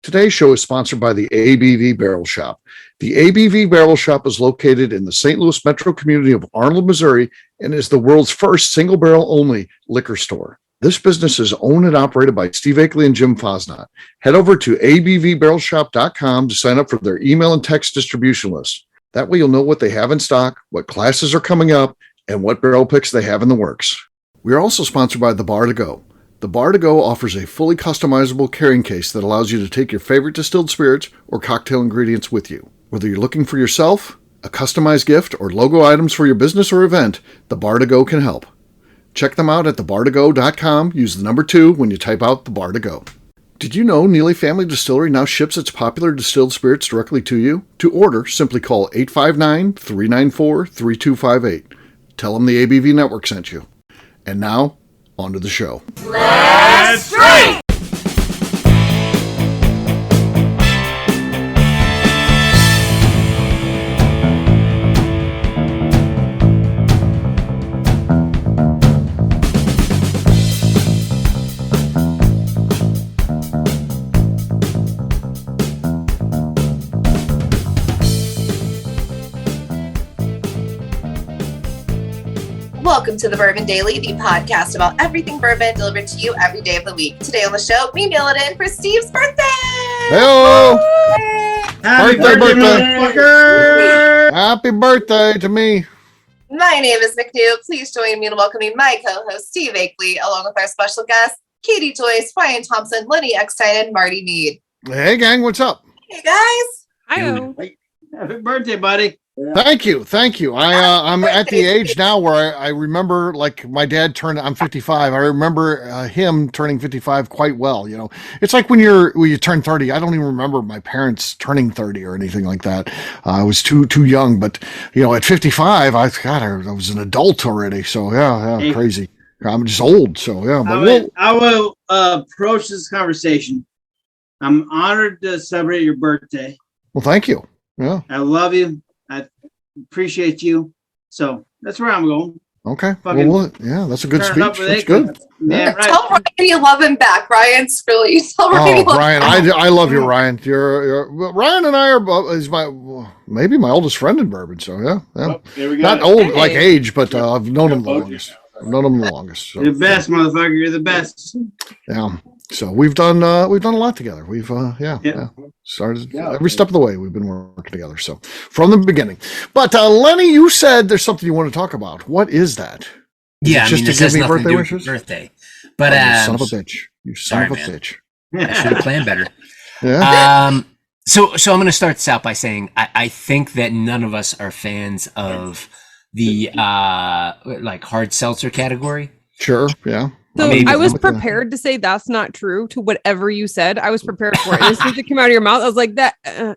Today's show is sponsored by the ABV Barrel Shop. The ABV Barrel Shop is located in the St. Louis metro community of Arnold, Missouri, and is the world's first single barrel only liquor store. This business is owned and operated by Steve Akeley and Jim Fosnot. Head over to abvbarrelshop.com to sign up for their email and text distribution list. That way you'll know what they have in stock, what classes are coming up, and what barrel picks they have in the works. We are also sponsored by The Bar to Go. The Bar to Go offers a fully customizable carrying case that allows you to take your favorite distilled spirits or cocktail ingredients with you. Whether you're looking for yourself, a customized gift, or logo items for your business or event, The Bar to Go can help. Check them out at thebar2go.com. Use the number 2 when you type out The Bar to Go. Did you know Neely Family Distillery now ships its popular distilled spirits directly to you? To order, simply call 859-394-3258. Tell them the ABV Network sent you. And now, on to the show. Let's drink! Welcome to the Bourbon Daily, the podcast about everything bourbon delivered to you every day of the week. Today on the show, we mail it in for Steve's birthday! Hello! Happy birthday, motherfucker! Happy birthday to me! My name is McNew. Please join me in welcoming my co-host, Steve Akeley, along with our special guests, Katie Joyce, Brian Thompson, Lenny Eckstein, and Marty Mead. Hey, gang, what's up? Hey, guys! Hi. Happy birthday, buddy. Thank you. I'm at the age now where I remember, like, my dad I'm 55. I remember him turning 55 quite well. You know, it's like when you turn 30. I don't even remember my parents turning 30 or anything like that. I was too young, but you know, at 55, I was an adult already. So yeah, Hey. crazy. I'm just old. So yeah, but I will approach this conversation. I'm honored to celebrate your birthday. well, thank you. Yeah. I love you. I appreciate you. So that's where I'm going. Okay. Fucking Yeah, that's a good turn it up speech. with That's it. good. Yeah, right. Tell Brian you love him back. Brian's really... Tell Brian you Oh, love Ryan, him back. I love you, Ryan. Well, Ryan and I are he's maybe my oldest friend in bourbon. So yeah. Oh, there we go. Not old Hey. like age, but I've known him the Both longest. you. I've known him the longest. So, You're the best, motherfucker. You're the best. yeah. So we've done a lot together. We've started every step of the way. We've been working together. So from the beginning. But Lenny, you said there's something you want to talk about. What is that? Yeah, I just mean, to this give has me nothing to birthday do with wishes? your birthday. But You son of a bitch. You son sorry, of a man. bitch. I should have planned better. Yeah. So I'm going to start this out by saying I think that none of us are fans of the like hard seltzer category. Sure. Yeah. So Maybe. I was prepared to say that's not true to whatever you said. I was prepared for it. As soon as it came out of your mouth, I was like, "That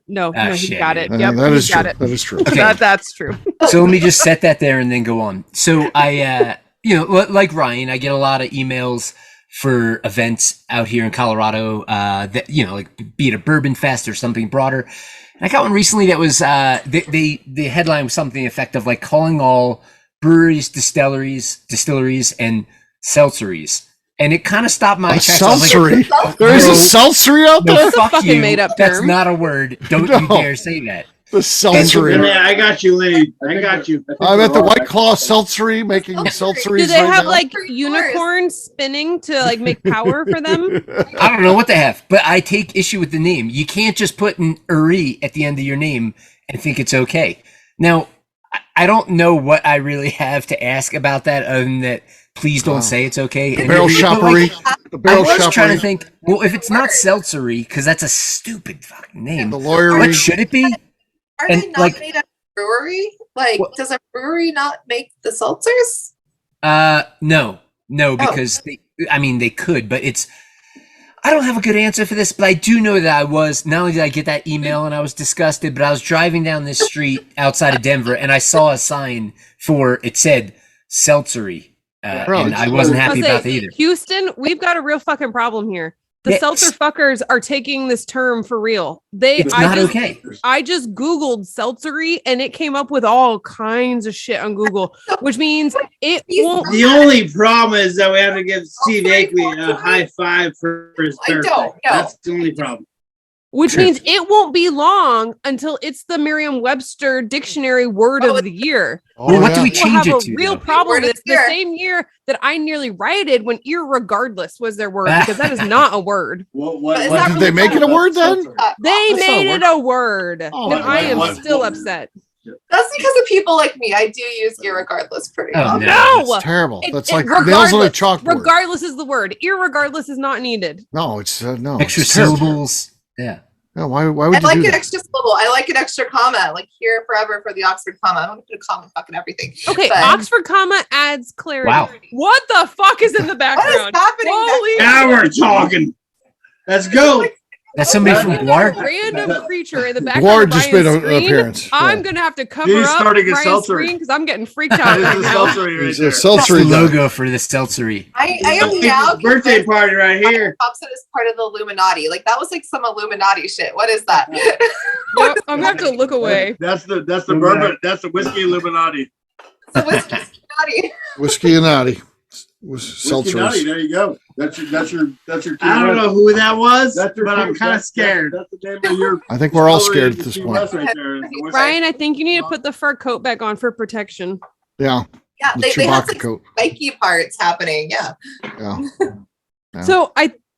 no, you shit, got it. man. Yep, that you is true. got it. That is true. Okay. That's true." So let me just set that there and then go on. So I, like Ryan, I get a lot of emails for events out here in Colorado that, like be it a bourbon fest or something broader. And I got one recently that was, the headline was something effective like calling all breweries, distilleries, and seltzeries. And it kind of stopped my tracks. I was like, Seltzery. There is a seltzery out no, there? That's a fuck fucking you. made-up That's term. not a word. Don't you No. dare say that. The seltzery. Yeah, I got you, Lenny. I got you. I'm at the White Claw seltzery making seltzeries. Do they right have now. like unicorns spinning to like make power for them? I don't know what they have, but I take issue with the name. You can't just put an "uri" at the end of your name and think it's okay. Now, I don't know what I really have to ask about that other than that please don't say it's okay. And Barrel but, shoppery. The I barrel was trying to shoppery. think, well, if it's not seltzery, because that's a stupid fucking name, The lawyery. what should it be? Are and, they not like- made at a brewery? Like, What? does a brewery not make the seltzers? No, because they could, but I don't have a good answer for this, but I do know that I was, not only did I get that email and I was disgusted, but I was driving down this street outside of Denver and I saw a sign it said seltzery. And I wasn't happy about that either. Houston, we've got a real fucking problem here. The Yeah, seltzer fuckers are taking this term for real. It's not okay. I just Googled seltzery and it came up with all kinds of shit on Google, which means it won't. The only problem is that we have to give Steve Akeley a high five for his I birthday. don't know. That's the only problem. which Shit. means it won't be long until it's the Merriam-Webster dictionary word of the year. Well, what do we We'll change have it a to? real though? problem Word with of this. the The year. same year that I nearly rioted when irregardless was their word, because that is not a word. What Is What, that did they make it a word then? They That's not made a it a word, Oh, and I am what- still upset. That's because of people like me. I do use irregardless pretty Oh, often. no. No, It's terrible. It- That's it- like nails on a regardless- chalkboard. regardless is the word. Irregardless is not needed. No, it's no. Extra it's terrible. syllables. Yeah. No, why would I you like do an that? extra syllable. I like an extra comma, like here forever for the Oxford comma. I want to put a comma in fucking everything. Okay, But- Oxford comma adds clarity. Wow. What the fuck is in the What is background? happening? Holy Now we're talking. Let's go. That's somebody from Guar. random creature in the background Guar of just Ryan's made an screen. appearance. I'm Yeah. gonna have to cover He's up starting a Ryan's seltzer. screen because I'm getting freaked out This right is now. seltzery right It's there. a seltzery the guy. logo for the seltzery. I am now Birthday party right here. Thompson is part of the Illuminati. Like that was like some Illuminati shit. What is that? Yep, I'm gonna have to look away. That's the bourbon. That's the whiskey Illuminati. So what's Illuminati? Whiskey and Naughty. Whiskey Nutty, Seltzers. there you go. That's your key I don't word. know who that was, That's your but key- I'm kind of that's- scared. That's the name of your. I think we're all distillery scared in at this Key point. West right there is the whiskey. Ryan, I think you need to put the fur coat back on for protection. Yeah, Yeah, the they have Chewbacca like coat. spiky parts happening. Yeah. Yeah. Yeah. So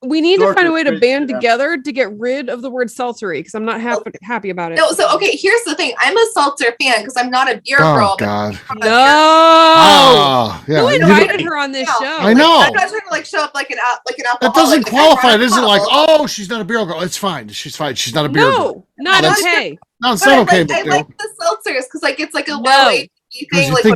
we need to Dork find a is way to great, band yeah. together to get rid of the word seltzery because I'm not happy about it. No, so okay, here's the thing. I'm a seltzer fan because I'm not a beer Oh girl. but God. I'm a No. beer- Ah, yeah. Who You invited don't- her on this No, show? I know. I'm not trying to like show up like an alcoholic. That doesn't Like, I qualify. run It a isn't like, bottle. oh, she's not a beer girl. It's fine. She's fine. She's not a beer girl. No, not that's- okay. No, it's But not okay. I But like the seltzers because like it's like a No. low ABV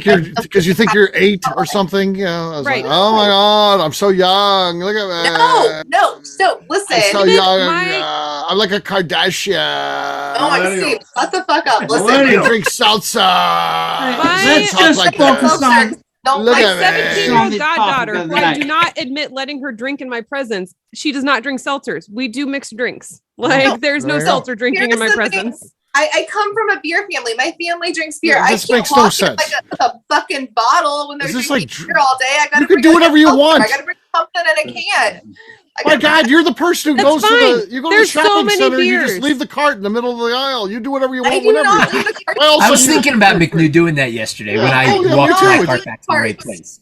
thing. because you think you're 8 or something. Yeah. I was Right. like, oh my God, I'm so young. Look at me. No. So listen. I'm so Even young. my- I'm like a Kardashian. Oh my Millennial. Steve, shut the fuck up. Listen. Millennial. I drink seltzer. Let's Talk just like focus that. on. Don't Look like at me. 17-year-old Hey. goddaughter, Topic of who the I do night. not admit letting her drink in my presence. She does not drink seltzers. We do mixed drinks. Like there's no There you go. seltzer drinking in my Here's the thing. presence. I come from a beer family. My family drinks beer. Yeah, I this can't makes no walk in sense. like with a fucking bottle when they're Is this drinking like beer all day. I gotta you can bring do like, whatever a you seltzer. want. I gotta bring something in a can. I My gotta- God, you're the person who That's goes to fine. you go to There's the so shopping many center. You beers. just leave the cart in the middle of the aisle. You do whatever you I want do whenever. not you leave the cart. Well, I so was you- thinking about McNew doing that yesterday when I Oh, yeah, walked we my do. cart back to the right place.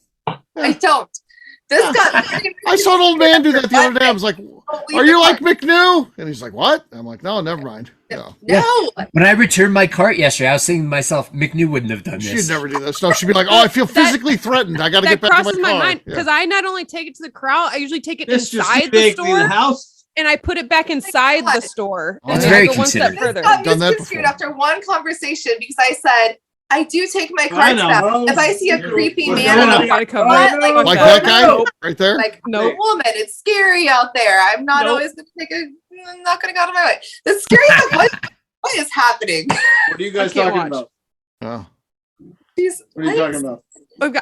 I don't. This got. I saw an old man do that the other day. I was like, Don't leave "Are the you like cart. McNew?" And he's like, "What?" I'm like, "No, never mind." No, No. When I returned my cart yesterday, I was thinking to myself, McNew wouldn't have done she'd this. never do this. No, she'd be like, "Oh, I feel physically threatened. I got to That get back to my crosses car." my mind Yeah. because I not only take it to the crowd, I usually take it This just inside the big in the store house. and I put it back inside the store. Oh, And that's then I very go one step considerate. further. Got Done that misconstrued before. after one conversation because I said I do take my I cards know. back. If I see a creepy Well, man, no, in no. the Gotta cover What? it. Like, Fuck Like that. that guy right there. like Nope. a woman, it's scary out there. I'm not Nope. always gonna take a. I'm not gonna go out of my way. The scary thing. What is happening? What are you guys I can't talking watch. about? Oh. Jeez, What are you talking about?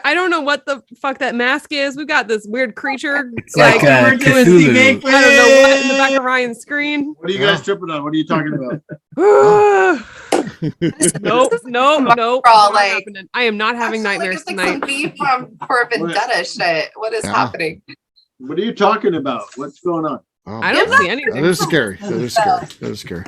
I don't know what the fuck that mask is. We've got this weird creature. It's like We're doing Cthulhu. Steve I don't know what in the back of Ryan's screen. What are you guys tripping on? What are you talking about? Nope. Bro, Not like- happening. I am not having Actually, nightmares it's like tonight. some beef for vendetta shit. What is Yeah. happening? What are you talking about? What's going on? Oh, I don't see that anything. is scary. That is scary. That is scary.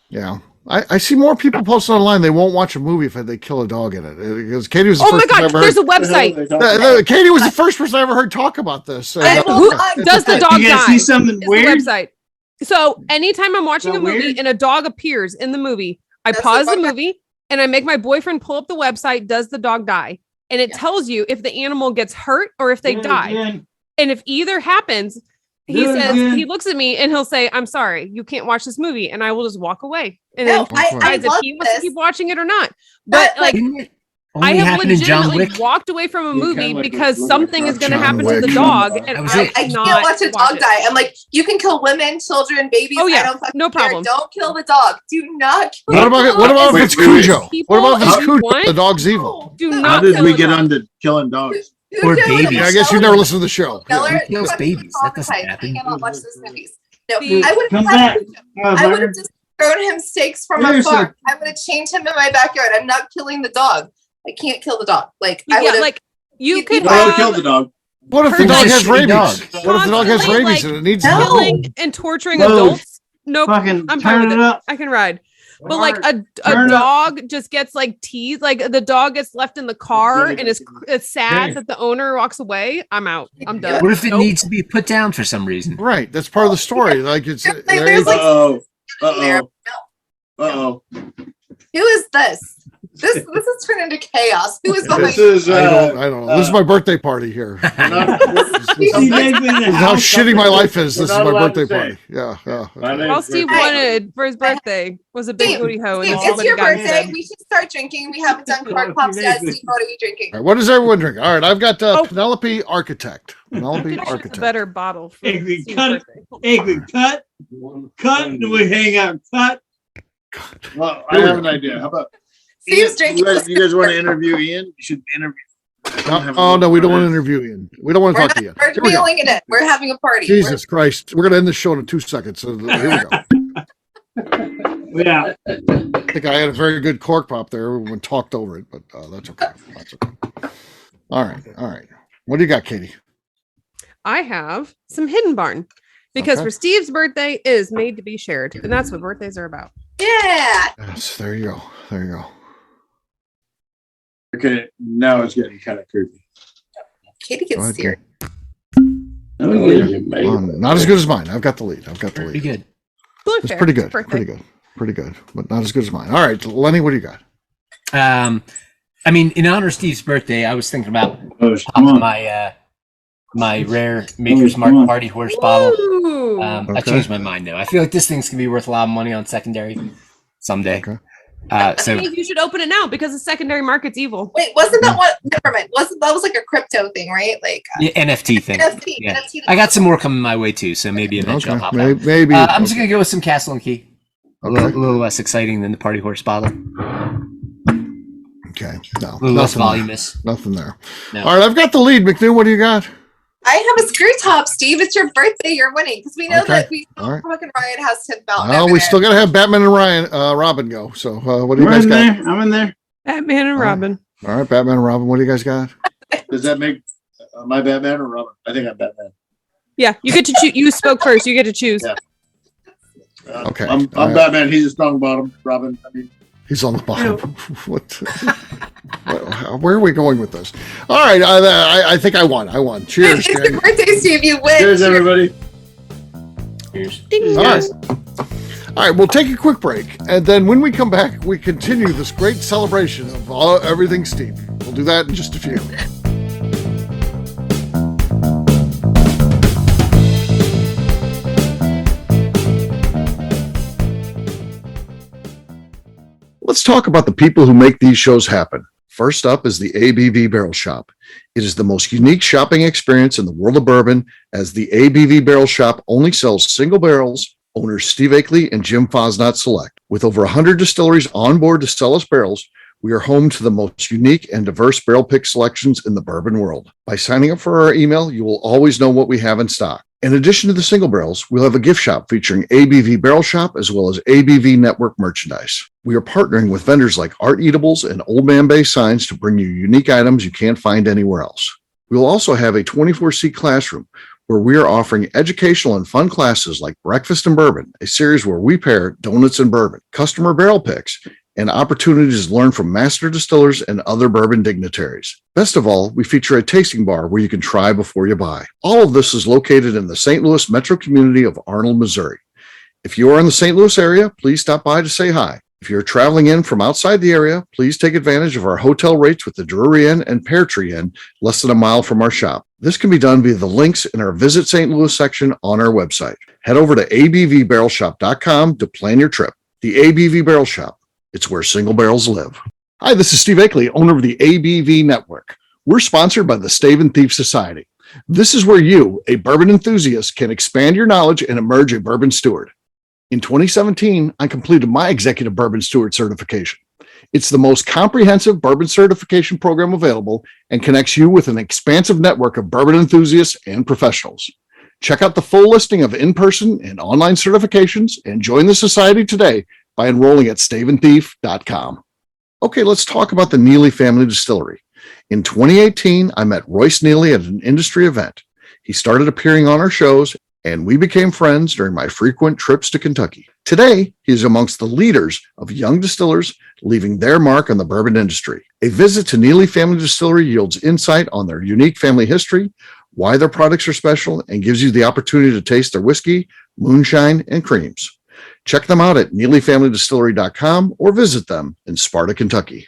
Yeah. I see more people posting online. They won't watch a movie if they kill a dog in it. Because Katie was the Oh my first person I god, ever there's heard. a website. Katie was the first person I ever heard talk about this. I will Who not- does the dog You guys die? see something Is the weird? website. So anytime I'm watching Is a that movie weird? and a dog appears in the movie, I That's pause the the dog- movie and I make my boyfriend pull up the website, does the dog die? And it Yeah. tells you if the animal gets hurt or if they Yeah, die. yeah. And if either happens, he Do it says, again. he looks at me and he'll say, I'm sorry, you can't watch this movie. And I will just walk away. And No, then I decides if love he wants to this. keep watching it or not. But But, like, Didn't it I only have happen in John legitimately Wick? walked away from a You movie can, like, because look something like is going to John happen to the Wick. dog. That And was I it. I will can't not watch a dog die. I'm like, you can kill women, children, babies. Oh, yeah. I don't fucking No care. problem. Don't kill the dog. Do not kill What the about dog. what about if Wait, it's wait, wait. Cujo? People, What about if it's if you Cujo? want- The dog's evil. Do How not How did kill we a get dog. on to killing dogs? Or babies. Yeah, I guess you never listened to the show. Tell her Who kills fucking babies? That doesn't traumatized. happen. I cannot watch those movies. No, See, I would come have. back. I would have just thrown him steaks from Seriously. afar. I would have chained him in my backyard. I'm not killing the dog. I can't kill the dog. Like I would Yeah, have. like you You- could you- Well, have kill the dog. What if the Heard dog like has shitty rabies? dog. What if the dog has Constantly, rabies like, and it needs No. help? killing and torturing No. adults Nope. Fucking I'm fine turn with it it. up. I can ride. But like Turn a up. dog just gets like teased, like the dog gets left in the car and it's sad that the owner walks away. I'm out. I'm done. What if it Nope. needs to be put down for some reason? Right. That's part of the story. Like it's There's there you like- go. Uh-oh. Who is this? This has turned into chaos. Who is behind? This is, I don't know. This is my birthday party here. This Steve Akeley in the is how house. shitty my life is. This is We're my not allowed birthday to say. party. Yeah. Yeah. My okay. name- All Steve Hey. wanted for his birthday was a big Steve, booty hoe. And Steve, then it's somebody your got birthday. mad. We should start drinking. We haven't done cork pops yet. Steve, what are we drinking? All right, what is everyone drinking? All right, I've got Oh. Penelope Architect. Penelope Did choose a Architect. better bottle for Hey, we Steve's cut it. birthday. Akeley, cut, and we hang out. Cut. Well, I have an idea. How about Steve's drinking. you guys want to interview Ian? You should interview. Oh no, we don't want to interview Ian. We don't want to We're talk to not, Ian. we're Here we go. wheeling it in. We're having a party. Jesus Christ, we're gonna end the show in 2 seconds. So here we go. Yeah. I think I had a very good cork pop there. Everyone talked over it, but that's okay. That's okay. All right. What do you got, Katie? I have some Hidden Barn because Okay. for Steve's birthday is made to be shared, and that's what birthdays are about. Yeah. Yes, there you go. There you go. Okay, now it's getting kind of creepy. Katie Go gets ahead, steered. Not as good as mine. I've got the lead. Pretty lead. good. Totally It's fair. pretty good. It's birthday. Pretty good. Pretty good. But not as good as mine. All right, Lenny, what do you got? I mean, in honor of Steve's birthday, I was thinking about Oh, come popping on. my rare Maker's Mark come on. Party Horse bottle. Ooh. I Okay. changed my mind though. I feel like this thing's gonna be worth a lot of money on secondary someday. Okay. I So think you should open it now because the secondary market's evil. Wait, wasn't that what? Never mind. Wasn't that was like a crypto thing, right? Like yeah, NFT thing. NFT. Yeah. NFT. I got some more coming my way too, so maybe eventually Okay, I'll pop out. maybe. I'm just gonna go with some Castle and Key. A little, Okay. a little less exciting than the Party Horse bottle. Okay. No, A little less nothing there. voluminous. Nothing there. No. All right, I've got the lead. McNew, what do you got? I have a screw top, Steve. It's your birthday. You're winning because we know Okay. that we All right. fucking Ryan has 10,000. Well, we still got to have Batman and Robin go. So, what do you We're guys in got? there. I'm in there. Batman and All right. Robin. All right, Batman and Robin, what do you guys got? Does that make my Batman or Robin? I think I'm Batman. Yeah, you get to choose. You spoke first. You get to choose. Yeah. Okay. I'm All right. Batman. He's a strong bottom. Robin. I mean, He's on the bottom. What? Where are we going with this? All right, I think I won. Cheers, It's your gang. birthday, Steve. You win. cheers, everybody. Cheers. Ding. All right. All right, we'll take a quick break, and then when we come back, we continue this great celebration of everything Steve. We'll do that in just a few. Let's talk about the people who make these shows happen. First up is the ABV Barrel Shop. It is the most unique shopping experience in the world of bourbon, as the ABV Barrel Shop only sells single barrels. Owners Steve Akeley and Jim Fosnot select. With over 100 distilleries on board to sell us barrels, we are home to the most unique and diverse barrel pick selections in the bourbon world. By signing up for our email, you will always know what we have in stock. In addition to the single barrels, we'll have a gift shop featuring ABV Barrel Shop as well as ABV Network merchandise. We are partnering with vendors like Art Eatables and Old Man Bay Signs to bring you unique items you can't find anywhere else. We will also have a 24-seat classroom where we are offering educational and fun classes like Breakfast and Bourbon, a series where we pair donuts and bourbon, customer barrel picks, and opportunities to learn from master distillers and other bourbon dignitaries. Best of all, we feature a tasting bar where you can try before you buy. All of this is located in the St. Louis metro community of Arnold, Missouri. If you are in the St. Louis area, please stop by to say hi. If you're traveling in from outside the area, please take advantage of our hotel rates with the Drury Inn and Pear Tree Inn, less than a mile from our shop. This can be done via the links in our Visit St. Louis section on our website. Head over to abvbarrelshop.com to plan your trip. The ABV Barrel Shop. It's where single barrels live. Hi, this is Steve Akeley, owner of the ABV Network. We're sponsored by the Stave and Thief Society. This is where you, a bourbon enthusiast, can expand your knowledge and emerge a bourbon steward. In 2017, I completed my Executive Bourbon Steward certification. It's the most comprehensive bourbon certification program available and connects you with an expansive network of bourbon enthusiasts and professionals. Check out the full listing of in-person and online certifications and join the society today by enrolling at staveandthief.com. Okay, let's talk about the Neely Family Distillery. In 2018, I met Royce Neely at an industry event. He started appearing on our shows, and we became friends during my frequent trips to Kentucky. Today, he is amongst the leaders of young distillers leaving their mark on the bourbon industry. A visit to Neely Family Distillery yields insight on their unique family history, why their products are special, and gives you the opportunity to taste their whiskey, moonshine, and creams. Check them out at NeelyFamilyDistillery.com or visit them in Sparta, Kentucky.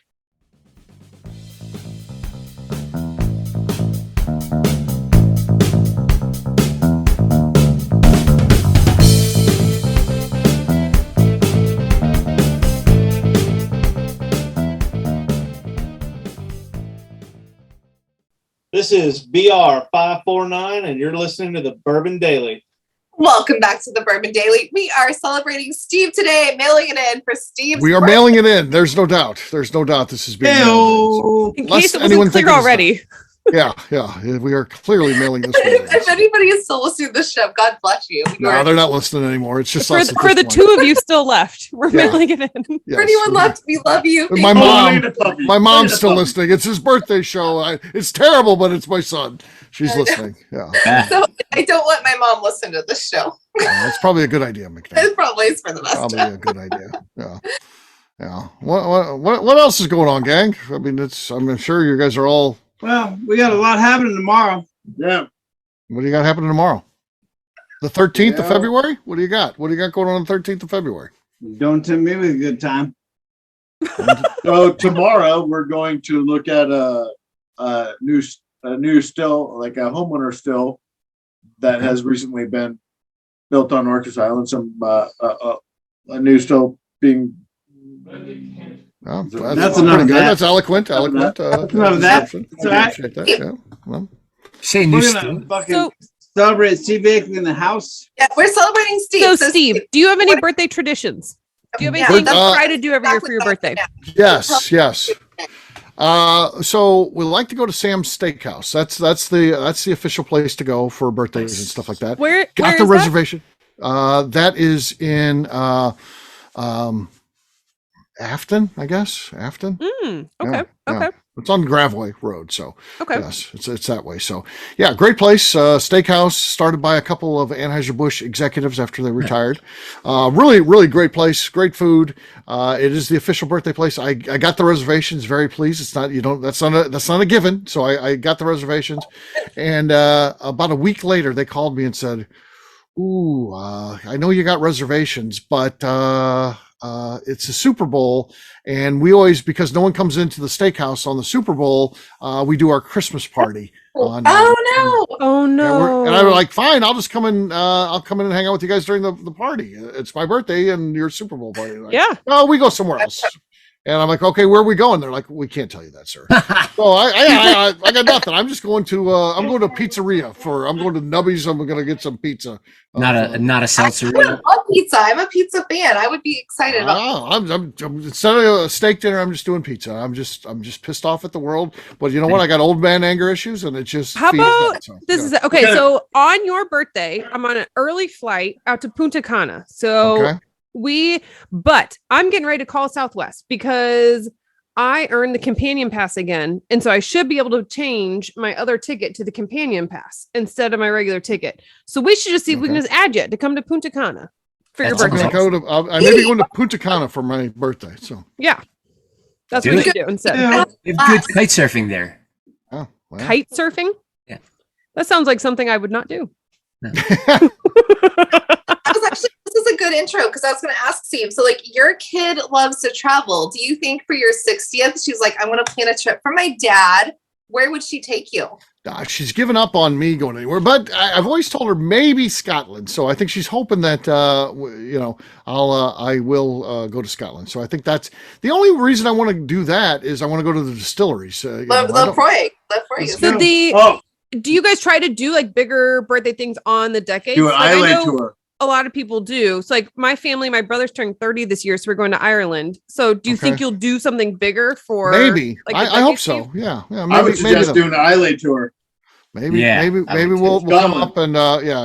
This is BR 549, and you're listening to the Bourbon Daily. Welcome back to the Bourbon Daily. We are celebrating Steve today, mailing it in for Steve's We are birthday. mailing it in. There's no doubt. There's no doubt this is being mailed in. In Lest case it anyone wasn't think clear it is already. Yeah. We are clearly mailing this one in. If anybody is still listening to the show, God bless you. You No, are- they're not listening anymore. It's just For, us at for this the point. two of you still left, we're Yeah. mailing it in. Yes. For anyone left, we love you. My Thank you. mom, my mom's still listening. It's his birthday show. It's terrible, but it's my son. She's listening. Yeah. So I don't let my mom listen to this show. That's probably a good idea, McNew. It probably is for the best. Probably a good idea. Yeah. Yeah. What else is going on, gang? I mean, I'm sure you guys are all. Well, we got a lot happening tomorrow. Yeah. What do you got happening tomorrow? The 13th of Yeah. February? What do you got? What do you got going on the 13th of February? Don't tempt me with a good time. So tomorrow we're going to look at a new still, like a homeowner still that has recently been built on Orcas Island. Some a new still being. Oh, That's pretty enough good. of that. That's eloquent. Enough of Eloquent. That's enough of that. description. That's all right. Appreciate that. Yeah. Well, Say new We're stuff. gonna fucking So- celebrate Steve Bakley in the house. Yeah, we're celebrating Steve. So, Steve, do you have any birthday traditions? Do you have Yeah, anything that's you try to do every year for your birthday? yes. So we like to go to Sam's Steakhouse. That's the official place to go for birthdays and stuff like that. Where Got the is that? reservation. That is in Afton, I guess. Afton. Okay. Yeah, Okay. yeah. It's on Graveway Road, so Okay. yes, it's that way. So yeah, great place. Steakhouse started by a couple of Anheuser-Busch executives after they retired. Really great place, great food. It is the official birthday place. I got the reservations. Very pleased. It's not that's not a given. So I got the reservations, and about a week later they called me and said, "Ooh, I know you got reservations, but it's a Super Bowl, and we always, because no one comes into the steakhouse on the Super Bowl, we do our Christmas party on. Oh Oh no. And I was like, fine, I'll just come in. I'll come in and hang out with you guys during the party. It's my birthday and your Super Bowl party. Like, Yeah. oh, we go somewhere else. And I'm like, okay, where are we going? They're like, we can't tell you that, sir. So I got nothing. I'm just going to I'm going to pizzeria I'm going to Nubby's. I'm going to get some pizza. Not a seltzer. no! I love pizza. I'm a pizza fan. I would be excited about. I'm instead of a steak dinner, I'm just doing pizza. I'm just pissed off at the world. But you know what? I got old man anger issues, and it just How feeds about that, so, this? yeah. Is okay. So on your birthday, I'm on an early flight out to Punta Cana. So Okay. but I'm getting ready to call Southwest because I earned the companion pass again. And so I should be able to change my other ticket to the companion pass instead of my regular ticket. So we should just see if we can Okay. just add you to come to Punta Cana for your That's I'm birthday. gonna go to. I may be going to Punta Cana for my birthday. So Yeah. That's Do what we it. should do instead. Yeah. They have good kite surfing there. oh, well. Kite surfing? Yeah. That sounds like something I would not do. This is a good intro because I was going to ask Steve. So, like, your kid loves to travel. Do you think for your 60th, she's like, I want to plan a trip for my dad? Where would she take you? She's given up on me going anywhere, but I've always told her maybe Scotland. So I think she's hoping that I will go to Scotland. So I think that's the only reason I want to do that is I want to go to the distilleries. Lefroy. So do you guys try to do like bigger birthday things on the decades? Do an Like, I island know tour. a lot of people do. So like my family, my brother's turning 30 this year, so we're going to Ireland. So do you think Okay. you'll do something bigger for Maybe like, I the hope decade, so. Steve? Yeah. I would suggest maybe doing an island tour. maybe Yeah, I maybe would we'll too. come Scotland. up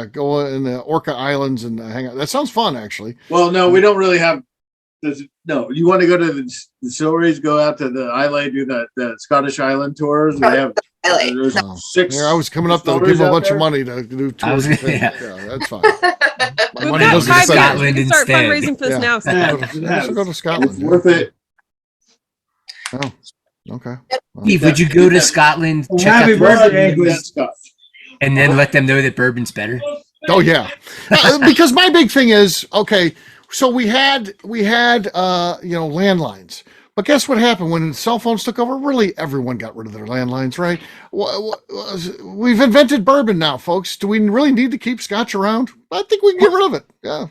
and go in the Orca Islands and hang out. That sounds fun, actually. Well, no, we don't really have. No, you want to go to the distilleries, go out to the island, do the Scottish island tours. We have I like. There's No. six. Here, I was coming up to distilleries give them a out bunch there. of money to do I was tours. gonna- Yeah, yeah. that's fine. My We've money got doesn't 5 spend. minutes. Scotland We can start instead. fundraising for this Yeah. now. I Scott. guess I'll go to Scotland. It's worth it. Oh, okay. Steve, would you go to Scotland, Well, check out happy the birthday, bourbon, Angus. and then let them know that bourbon's better? Oh yeah, because my big thing is okay. So we had landlines, but guess what happened when cell phones took over? Really, everyone got rid of their landlines, right? We've invented bourbon now, folks. Do we really need to keep Scotch around? I think we can get rid of it. Yeah,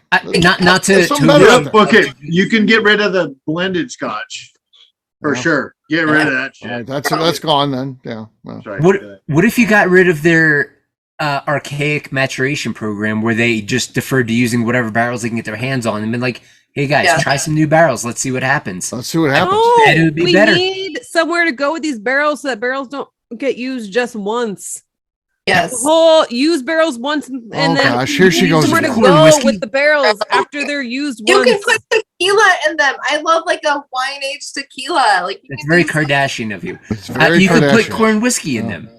Not to There's something to- better out there. Okay, you can get rid of the blended scotch for Yeah. sure. Get rid of that All right, shit. that's gone then. Yeah. Well, That's right. What if you got rid of their archaic maturation program where they just deferred to using whatever barrels they can get their hands on and been like, hey guys, Yeah. try some new barrels. Let's see what happens. let's see what happens. No, And it would be we better. need somewhere to go with these barrels so that barrels don't get used just once. Yes. Whole use barrels once and Oh, then gosh, here she we need goes somewhere to again. Corn go whiskey? with the barrels after they're used You once. can put tequila in them. I love like a wine aged tequila. Like you It's can very do Kardashian of you. It's very You could put Kardashian. corn whiskey in them.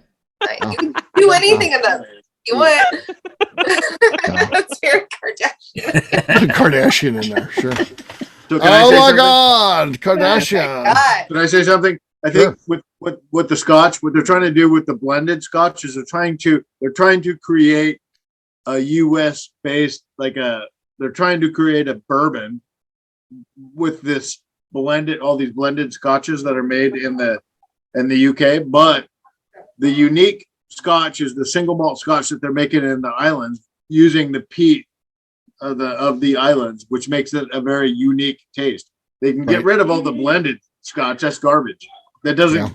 you can do anything in them. You want? That's very Kardashian. Kardashian in there, sure. So can I Oh say my something? God, Kardashian. God. Can I say something? I think with the Scotch, what they're trying to do with the blended Scotch is they're trying to create a U.S. based they're trying to create a bourbon with this all these blended Scotches that are made in the UK, but the unique Scotch is the single malt Scotch that they're making in the islands using the peat of the islands, which makes it a very unique taste. They can get Right. rid of all the blended Scotch. That's garbage. That doesn't. Yeah.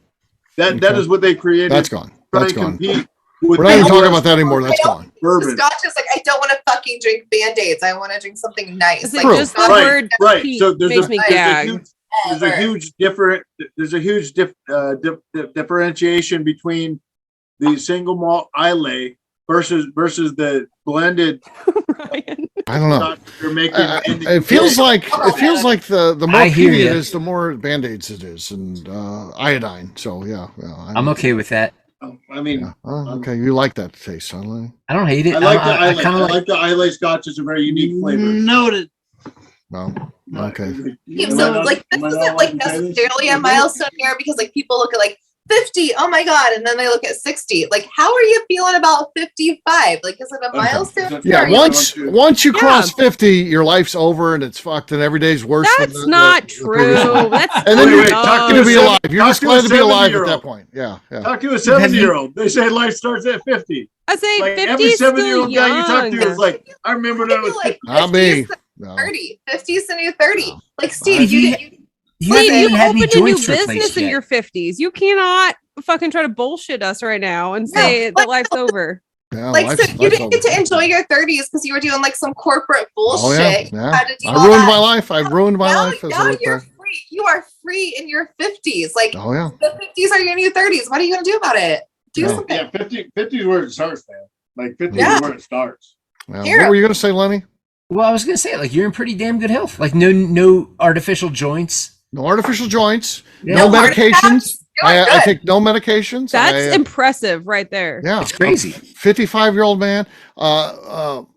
That Okay. is what they created. That's gone. Try That's and gone. compete with We're not even the talking US about that anymore. That's gone. The bourbon. Scotch is like, I don't want to fucking drink Band-Aids. I want to drink something nice. It's Like, True. just the Scotch- word Right. peat So there's makes a, me there's a gag. huge there's a huge differentiation between the single malt Islay versus the blended Ryan. I don't know. Scotch they're making. in the It feels UK. like the more I hear peaty it ya. is, the more band-aids it is, and iodine. So yeah, I'm okay with that. I mean, Yeah. Oh, okay, you like that taste, huh, Lenny? I don't hate it. I like the I Islay. kind I of like the Islay Scotch. It's a very unique flavor. Noted. Well, okay. So like this isn't like necessarily a milestone year because like people look at like 50, oh my God, and then they look at 60. Like, how are you feeling about 55? Like, is it a milestone? Yeah, Or are you- once you Yeah. cross 50, your life's over and it's fucked, and every day's worse. than That's the not previous one. true. That's And then Wait, you're wait, talk glad to to be a alive. You're talk just to a glad to be alive at 70-year-old. that point. Yeah, yeah. Talk to a 70-year-old. They say life starts at 50. I say Like 50 every is still 70-year-old guy you talk to young. is like, I remember when I I was feel like Not 50 me. is the No. 30. 50 is the new 30. No. Like, Steve, Steve, you Steve, haven't you've even had any opened a new joints replaced business in yet. your 50s. You cannot fucking try to bullshit us right now and say that life's over. Yeah, like, so you life's didn't get to over. enjoy your 30s because you were doing like some corporate Oh bullshit. yeah, You yeah. had to do I all ruined that. my life. I ruined my now, life as now I look you're back. free. You are free in your 50s. Like, Oh yeah. the 50s are your new 30s. What are you going to do about it? Do Yeah. something. Yeah, 50 is where it starts, man. Like 50 Yeah. is where it starts. Yeah. Here. What were you gonna say, Lenny? Well, I was gonna say, like, you're in pretty damn good health. Like, no artificial joints. No artificial joints. Yeah. No heart medications. attacks. You're I good. take no medications. That's I, impressive right there. yeah, It's crazy. 55-year-old man.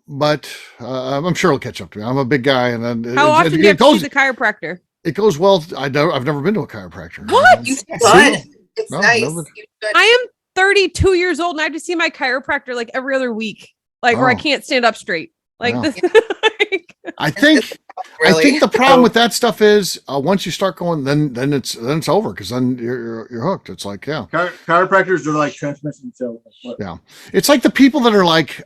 But I'm sure it'll catch up to me. I'm a big guy, and then How often do you have to goes. see the chiropractor? It goes well. I've never been to a chiropractor. What? You Yeah, should. see? It's No, nice. never. You should. I am 32 years old and I have to see my chiropractor like every other week, like where I Oh. can't stand up straight. Like Wow. this. I think. Really? I think the problem with that stuff is once you start going, then it's over because then you're hooked. It's like Chiropractors are like transmission cells. it's like the people that are like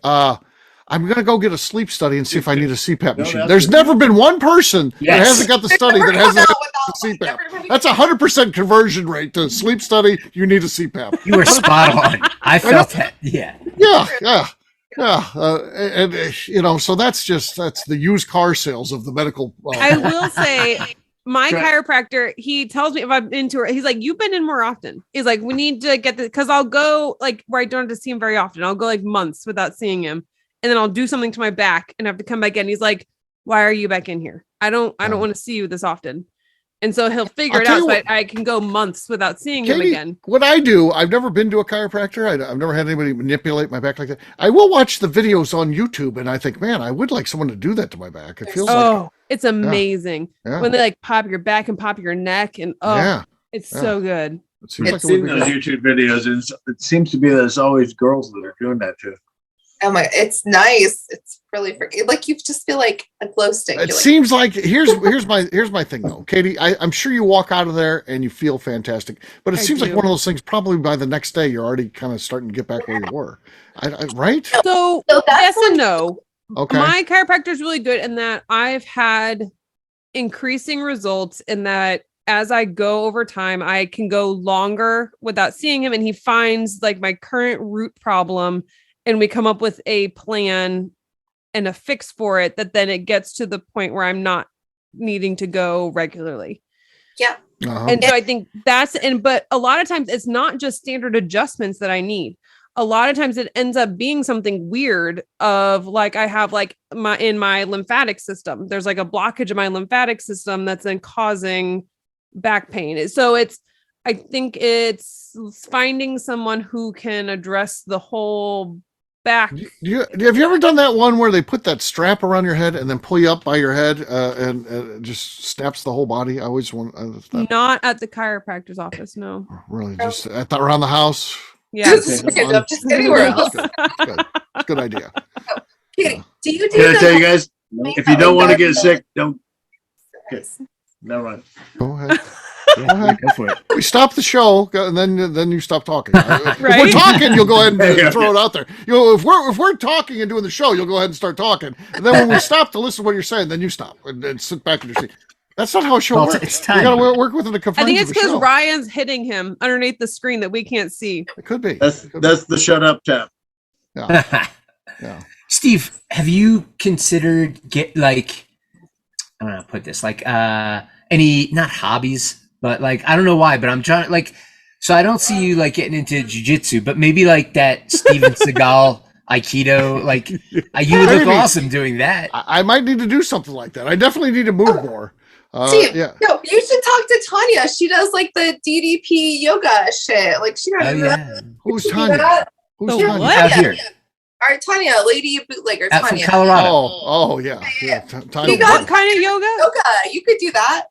I'm gonna go get a sleep study and see if I need a CPAP No, machine. that's There's it. never been one person that Yes. hasn't got the study that Never hasn't come had out a without CPAP. one. That's 100% conversion rate to sleep study. You need a CPAP. You were spot on. I felt that. Yeah. Yeah. So that's the used car sales of the medical. I will say my chiropractor, he tells me if I'm into it, he's like, you've been in more often. He's like, we need to get this because I'll go like where I don't have to see him very often. I'll go like months without seeing him. And then I'll do something to my back and have to come back in. He's like, why are you back in here? I don't want to see you this often. And so he'll figure I'll it tell out. you So what- I can go months without seeing him Katie, again. what I do, I've never been to a chiropractor. I've never had anybody manipulate my back like that. I will watch the videos on YouTube, and I think, man, I would like someone to do that to my back. It feels like, Oh, it's amazing yeah, when they like pop your back and pop your neck, and yeah. it's yeah. so good. It seems I've like it would seen be those good. YouTube videos, and it seems to be that it's always girls that are doing that too. Oh my, it's nice. It's really freaking like you just feel like a glow stick. It You're like, seems like here's my thing though, Katie. I'm sure you walk out of there and you feel fantastic, but it I seems like do. one of those things. Probably by the next day, you're already kind of starting to get back where you were. Right? So So that's yes and like- no. Okay. My chiropractor is really good in that I've had increasing results in that as I go over time, I can go longer without seeing him, and he finds like my current root problem, and we come up with a plan and a fix for it that then it gets to the point where I'm not needing to go regularly. Uh-huh. And so I think but a lot of times it's not just standard adjustments that I need. A lot of times it ends up being something weird of like, I have like my lymphatic system, there's like a blockage in my lymphatic system that's then causing back pain. So I think it's finding someone who can address the whole back. Have you ever done that one where they put that strap around your head and then pull you up by your head and it just snaps the whole body? I always want that, Not at the chiropractor's office. No. really just around the house. Yeah. just random, just anywhere else. It's good. It's a good idea. Katie, do you do Can I tell you the guys? If you don't want to get sick, don't. Never mind. Go ahead. Yeah, go for it. We stop the show, and then you stop talking. If we're Right? talking, you'll go ahead and Yeah. throw it out there. If we're talking and doing the show, you'll go ahead and start talking. And then when we stop to listen to what you're saying, then you stop and sit back in your seat. That's not how a show Well, works. it's You time. got to work within the I confines think of it's the because show. Ryan's hitting him underneath the screen that we can't see. It could be. That's It could be. the shut up tap. Yeah. Yeah. Steve, have you considered I don't know how to put this, like any, not hobbies, but like, I don't know why, but I'm trying like, so I don't see you like getting into jujitsu, but maybe like that Steven Seagal Aikido, like you would look Maybe. awesome doing that. I might need to do something like that. I definitely need to move more. Steve, Yeah. no, you should talk to Tanya. She does like the DDP yoga shit. Like she Oh knows yeah, Who's do Tanya? that. Who's The Tanya? what? out here, All right, Tanya, lady bootlegger, out from Tanya. Colorado. Oh, yeah. Tanya. You got- What kind of yoga? Yoga, you could do that.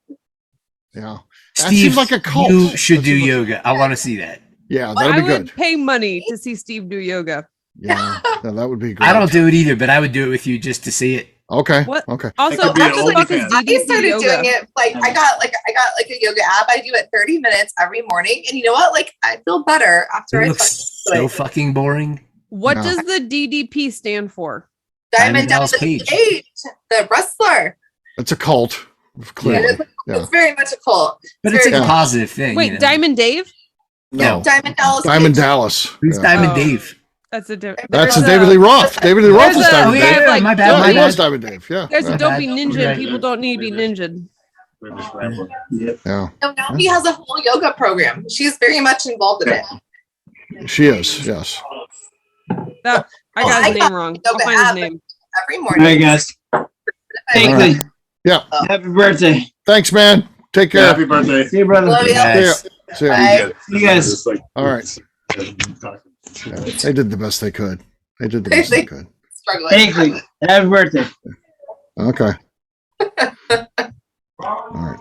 Yeah. That Steve, seems like a cult. you should That do seems like- yoga. I want to see that. Yeah, I that'd be would good. pay money to see Steve do yoga. Yeah, that would be great. I don't do it either, but I would do it with you just to see it. Okay. What? Okay. Also, could be an what the fuck is OnlyFans. I DDP started yoga? doing it like I got like a yoga app. I do it 30 minutes every morning, and you know what? Like I feel better after It I looks fucking do so it. fucking boring. What No. does the DDP stand for? Diamond Dallas Dallas Page. Page, the wrestler. It's a cult. Clearly. It is- Yeah. It's very much a cult. But it's like Yeah. a positive thing. Wait, you know? Diamond Dave? No. Diamond Dallas. Diamond Page. Dallas. Who's Yeah. Diamond Oh. Dave? That's a different. That's There's David Lee Roth. David Lee Roth There's is a- Diamond we Dave. have, like, my Yeah, bad. he My was bad. Diamond Dave. Yeah. There's yeah. a dopey Right. ninja, and Right. people don't need to be ninja. We're just rambling. Yep. Yeah. No, now he has a whole yoga program. She's very much involved in it. She is. Yes. I Oh, got I his name wrong. I'll yoga find his app. name. Every All morning. right, guys. Hey, All right. Clay, Yeah. happy birthday. Thanks, man. Take care. Happy birthday. See you, brother. Love you. Guys. See ya. Bye. See you guys. All right. Yeah, they did the best they could. They did the best they could. Struggling. Hey, Clay, happy birthday. Okay. All right.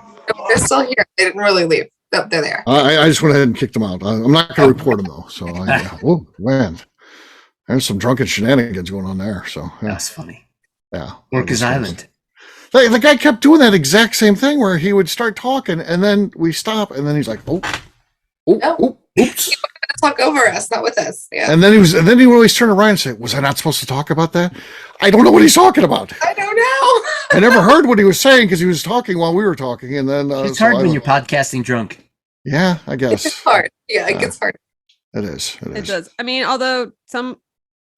They're still here. They didn't really leave. Oh, they're there. I just went ahead and kicked them out. I'm not going to report them though. So, oh man, there's some drunken shenanigans going on there. So, yeah. That's funny. Yeah. Orcas Island. The guy kept doing that exact same thing where he would start talking and then we stop and then he's like, oops. Talk over us, not with us. Yeah. And then he would always turn around and say, was I not supposed to talk about that? I don't know what he's talking about. I don't know. I never heard what he was saying because he was talking while we were talking. And then It's so hard I when don't- you're podcasting drunk. Yeah, I It guess gets hard. Yeah, it gets hard. it is. It It is. does. I mean, although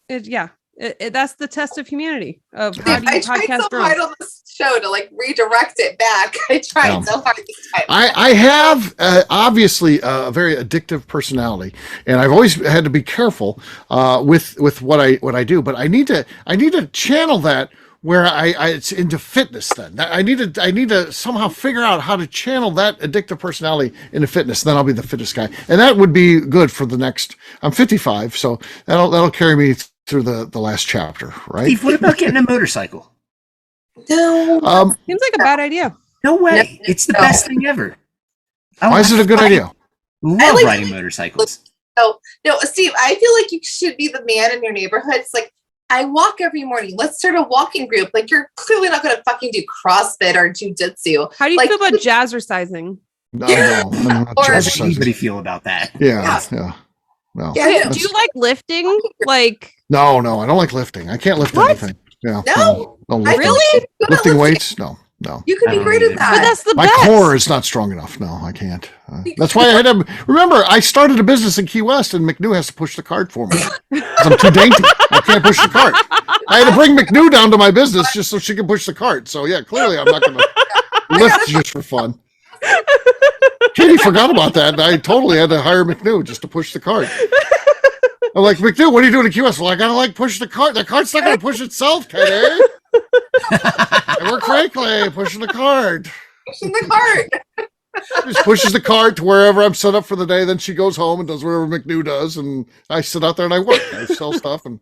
that's the test of humanity. Of how do I you tried podcast so drunk? hard on this show to like redirect it back. I tried Yeah. so hard this time. I have obviously a very addictive personality, and I've always had to be careful with what I do. But I need to channel that where it's into fitness. Then I need to somehow figure out how to channel that addictive personality into fitness. Then I'll be the fittest guy, and that would be good for the next. I'm 55, so that'll carry me through the last chapter, right? Steve, what about getting a motorcycle? No. Seems like a bad idea. No way. No, It's the no. best thing ever. Why is it a good idea? Love like- riding motorcycles. No, Steve, I feel like you should be the man in your neighborhood. It's like, I walk every morning. Let's start a walking group. Like, you're clearly not going to fucking do CrossFit or jujitsu. How do you Like- feel about jazzercising? No, Yeah. I'm not Or- How does exercising. anybody feel about that? Yeah. No. Yeah, Okay, no. do you like lifting? Like, No, I don't like lifting. I can't lift What? anything. Yeah. No. No I lifting. Really? Good at Lifting weights? No. You could I be don't great either. at but that. that's the My best. core is not strong enough. No, I can't. That's why I had to remember. I started a business in Key West, and McNew has to push the cart for me. 'Cause I'm too dainty. I can't push the cart. I had to bring McNew down to my business just so she could push the cart. So yeah, clearly I'm not going to lift just for fun. Katie forgot about that. And I totally had to hire McNew just to push the cart. I'm like, McNew, what are you doing in Key West? Well, I gotta push the cart. The cart's not gonna push itself, Katie. I work for Clay pushing the cart. Pushing the cart. Just pushes the cart to wherever I'm set up for the day. Then she goes home and does whatever McNew does, and I sit out there and I work. I sell stuff, and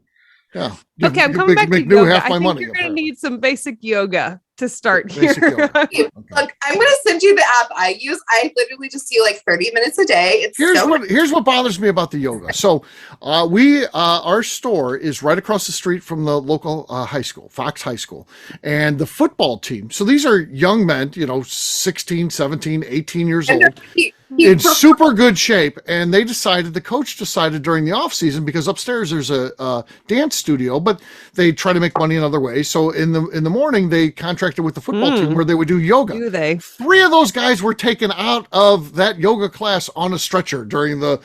yeah. Okay, I'm Give coming back to McNew yoga. half I my think money. you're going to apparently. need some basic yoga to start Basic here. yoga. Okay. Look, I'm going to send you the app I use. I literally just do like 30 minutes a day. It's Here's what bothers me about the yoga. So, our store is right across the street from the local high school, Fox High School, and the football team. So these are young men, 16, 17, 18 years old. In super good shape, and the coach decided during the off season, because upstairs there's a dance studio, but they try to make money in other ways. So in the morning they contracted with the football team where they would do yoga. Do they? 3 of those guys were taken out of that yoga class on a stretcher during the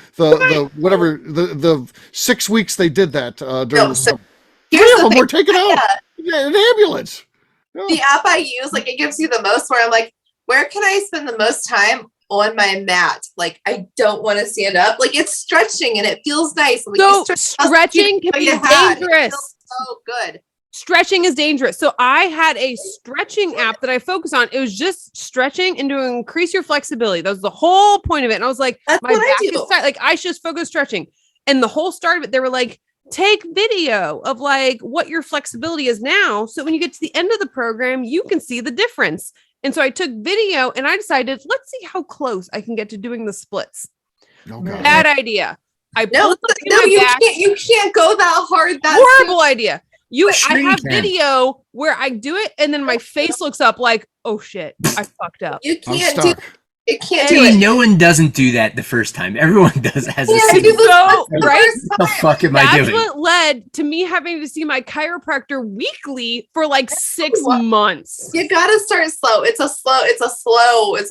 6 weeks they did that during No, the so summer. here's 3 of the them thing. were taken out in an ambulance. The app I use, like, it gives you the most, where I'm like, where can I spend the most time on my mat? Like, I don't want to stand up. Like, it's stretching and it feels nice. Like, So you stretch stretching can what be you had. It dangerous. feels so good. Stretching is dangerous. So I had a stretching app that I focus on. It was just stretching and to increase your flexibility. That was the whole point of it. And I was like, That's my what I back do. is tight. Like, I should just focus stretching. And the whole start of it, they were like, take video of like what your flexibility is now. So when you get to the end of the program, you can see the difference. And so I took video and I decided, let's see how close I can get to doing the splits. Oh, God. Bad idea. I No, pulled something no, in my you back. can't. You can't go that hard. That's Horrible idea. I Sure you have can. video where I do it and then my face looks up like, oh shit, I fucked up. You I'm can't do. stuck. You can't do See, it. no one doesn't do that the first time. Everyone has a Yeah, single. you do So, the right? first What the time. fuck am I That's doing? what led to me having to see my chiropractor weekly for like 6 What? months. You gotta start slow. It's a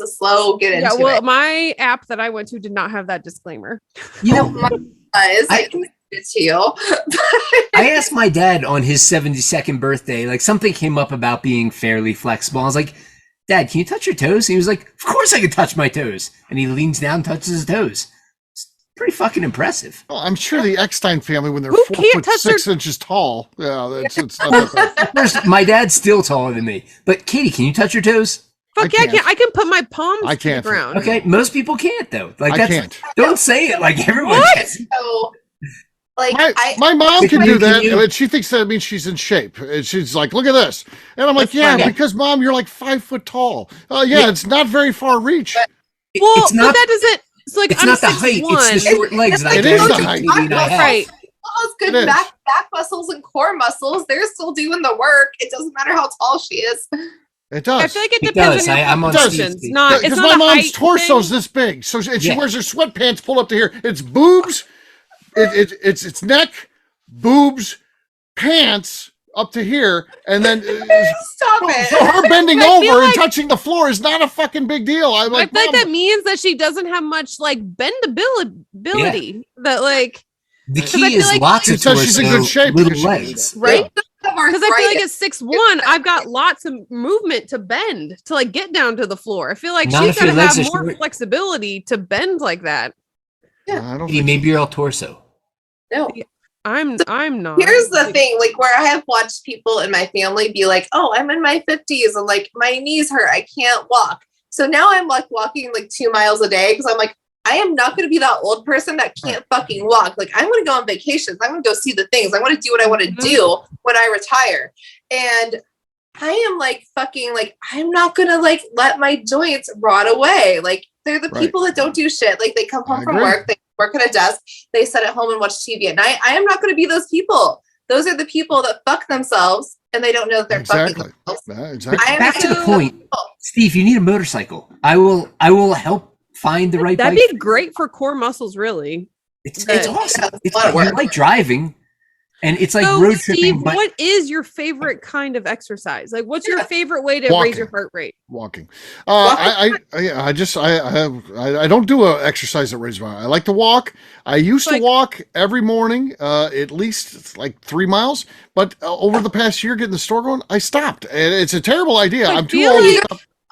slow get into Yeah, well, it. my app that I went to did not have that disclaimer. You know, I can send it to you. I asked my dad on his 72nd birthday, like something came up about being fairly flexible. I was like, Dad, can you touch your toes? And he was like, of course I can touch my toes. And he leans down, touches his toes. It's pretty fucking impressive. Well, I'm sure the Eckstein family, when they're Who 4 can't foot touch their- 6 inches tall, it's not that bad. First, my dad's still taller than me. But Katie, can you touch your toes? Fuck I yeah, I can't. can. I can put my palms I to can't. the ground. Okay, most people can't though. Like I that's can't. don't say it like everyone What? can. So, like, My mom Can can you- do that, can you- and she thinks that means she's in shape. And she's like, "Look at this," and I'm like, That's "Yeah, funny. because Mom, you're like 5 foot tall. Yeah, Yeah. it's not very far reach. Well, It's but not. that doesn't. It's like It's I'm not the 6'1". height. It's the short legs that I It is the guarantee height. Katie and I have. Right. all those It good is. back muscles and core muscles, they're still doing the work. It doesn't matter how tall she is. It does. I feel like it It depends does. on your I'm on proportions. Steve's Not. It's Because not my a mom's height torso's thing. this big, so and she Yeah. wears her sweatpants pull up to here. It's boobs, it's neck, boobs, pants up to here, and then Stop it. so her bending I feel over and like- touching the floor is not a fucking big deal. I'm I like, feel like Mom, that means that she doesn't have much like bendability. That like The I key feel is like- lots of It says she's in torso, good shape little because she- legs. right. Because Because I feel like at 6'1", I've got lots of movement to bend to like get down to the floor. I feel like Not she's if your got to legs have are more short. flexibility to bend like that. I don't Katie, think maybe you're all torso. no. I'm not. Here's the thing, like where I have watched people in my family be like, oh, I'm in my 50s and like my knees hurt. I can't walk. So now I'm like walking like 2 miles a day because I'm like, I am not going to be that old person that can't fucking walk. Like I'm going to go on vacations. I'm going to go see the things. I want to do what I want to do when I retire. And I am like fucking like, I'm not going to like let my joints rot away. Like they're the people that don't do shit. Like they come home from work, they work at a desk, they sit at home and watch TV at night. I am not going to be those people. Those are the people that fuck themselves and they don't know that they're fucking themselves. But back to the point, Steve, you need a motorcycle. I will help find the right That'd bike. be great for core muscles, really. It's awesome. It's you like driving, and it's like so, road Steve, tripping. But what is your favorite kind of exercise? Like, what's your favorite way to raise your heart rate? Walking. I don't do a exercise that raises my. I like to walk. I used to walk every morning, at least like 3 miles. But over the past year, getting the store going, I stopped. And it's a terrible idea. I'm too old.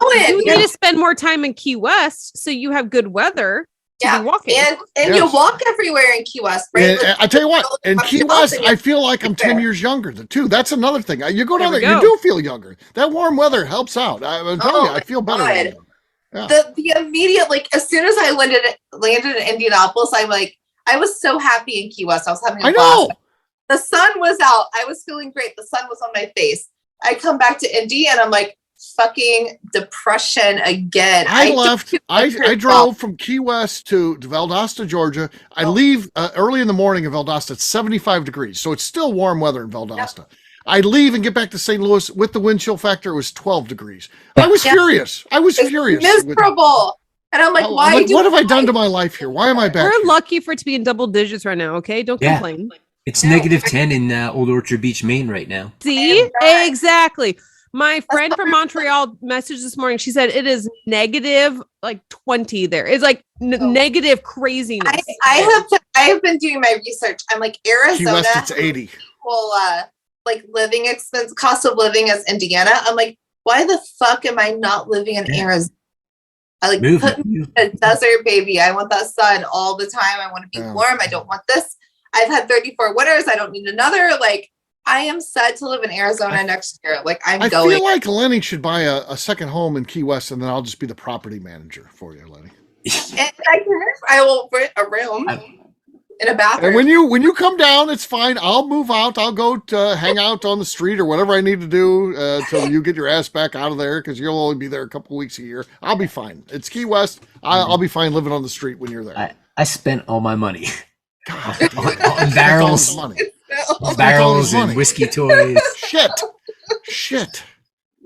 You need to spend more time in Key West so you have good weather to be walking. And you walk everywhere in Key West, right? And I tell you what, in Key West, I feel like I'm 10 years younger too. That's another thing. You go down there, you do feel younger. That warm weather helps out. I'm telling you, I feel better. Yeah. The immediate, like, as soon as I landed in Indianapolis, I'm like, I was so happy in Key West. I was having a blast. The sun was out. I was feeling great. The sun was on my face. I come back to Indy and I'm like, fucking depression again. I drove from Key West to Valdosta, Georgia. I leave early in the morning in Valdosta. It's 75 degrees, so it's still warm weather in Valdosta. Yep. I leave and get back to St. Louis with the wind chill factor. It was 12 degrees. I was furious. I was furious. Miserable. And I'm like, what have I done to my life here? Why am I back? We're lucky for it to be in double digits right now. Okay, don't complain. It's negative 10 in Old Orchard Beach, Maine, right now. See, exactly. My friend from Montreal messaged this morning. She said it is negative like 20 there. It's like negative craziness. I have been doing my research. I'm like, Arizona. Key West, it's 80. Well, like living expense, cost of living as Indiana. I'm like, why the fuck am I not living in Arizona? I like put me in a desert, baby. I want that sun all the time. I want to be warm. I don't want this. I've had 34 winters. I don't need another. Like, I am set to live in Arizona next year. Like I feel like Lenny should buy a second home in Key West, and then I'll just be the property manager for you, Lenny. And I will rent a room in a bathroom. And when you come down, it's fine. I'll move out. I'll go to hang out on the street or whatever I need to do till you get your ass back out of there, because you'll only be there a couple weeks a year. I'll be fine. It's Key West. I'll be fine living on the street when you're there. I spent all my money. God, on barrels. Barrels and whiskey toys. Shit.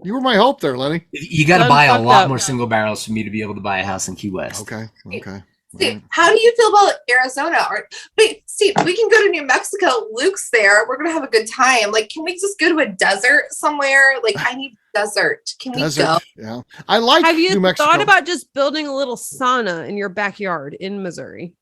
You were my hope there, Lenny. You got to buy a lot more single barrels for me to be able to buy a house in Key West. Okay. Steve, how do you feel about Arizona? Wait, Steve, we can go to New Mexico. Luke's there. We're gonna have a good time. Like, can we just go to a desert somewhere? Like, I need desert. Can we go? Yeah, I like. Have you New Mexico. thought about just building a little sauna in your backyard in Missouri?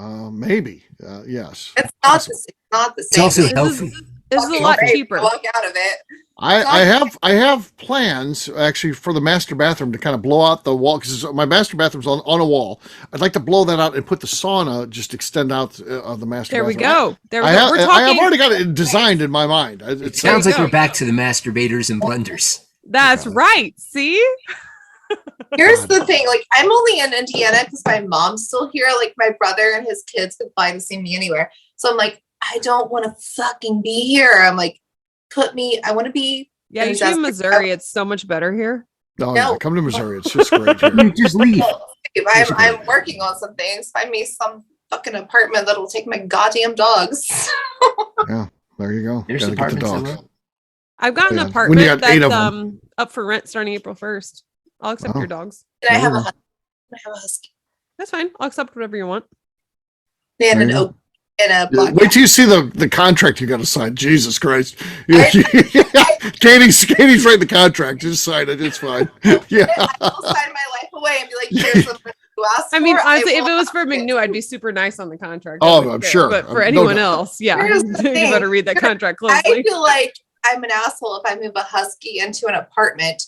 Maybe. Yes. It's not the same. It's also healthy. This is a lot cheaper. Walk out of it. I have plans actually for the master bathroom to kind of blow out the wall, because my master bathroom's on a wall. I'd like to blow that out and put the sauna just extend out of the master there bathroom. There we go. I have already got it designed in my mind. It sounds like we're back to the masturbators and blenders. That's right. See? Here's the thing, like I'm only in Indiana because my mom's still here. Like my brother and his kids could fly to see me anywhere. So I'm like, I don't want to fucking be here. I'm like, I want to be. Yeah, you should be in Missouri. It's so much better here. No, yeah, come to Missouri. It's just great here. Just leave. I'm working on some things. Find me some fucking apartment that'll take my goddamn Dogs. Yeah, there you go. There's gotta get the apartments dogs. I've got an apartment that's up for rent starting April 1st. I'll accept your dogs. And I have a husky. That's fine. I'll accept whatever you want. And an oak and a black. Wait till you see the contract you got to sign. Jesus Christ. Katie's writing the contract. Just sign it. It's fine. Yeah. I will sign my life away and be like, here's something you asked I mean, for. honestly, if it was for McNew, I'd be super nice on the contract. Oh, I'm sure. But for anyone else, yeah. You better read that contract closely. I feel like I'm an asshole if I move a husky into an apartment.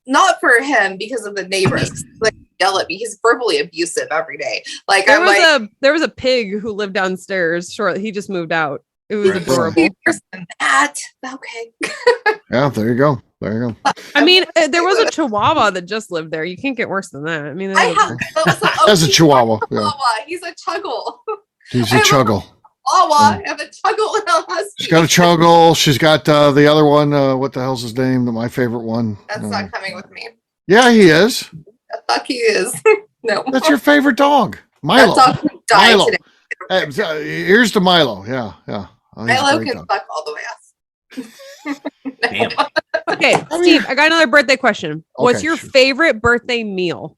Not for him, because of the neighbors. Like yell at me. He's verbally abusive every day. Like there was a pig who lived downstairs. He just moved out. It was Right. adorable. Worse than that. Okay. Yeah, there you go. There you go. I mean, there was a Chihuahua that just lived there. You can't get worse than that. I mean, I have As a Chihuahua. Yeah. Chihuahua. He's a chuggle. He's I a have a chuggle. Chihuahua. I have a chuggle and a husky. She's got a chuggle. She's got the other one. What the hell's his name? My favorite one. That's not coming with me. Yeah, he is. The fuck he is. No. That's your favorite dog. Milo. That dog died Milo. today. Here's to Milo. Yeah, yeah. Oh, he's a Milo great can dog. fuck all the way up. Damn. Okay, Steve, I got another birthday question. What's Okay, your sure. favorite birthday meal?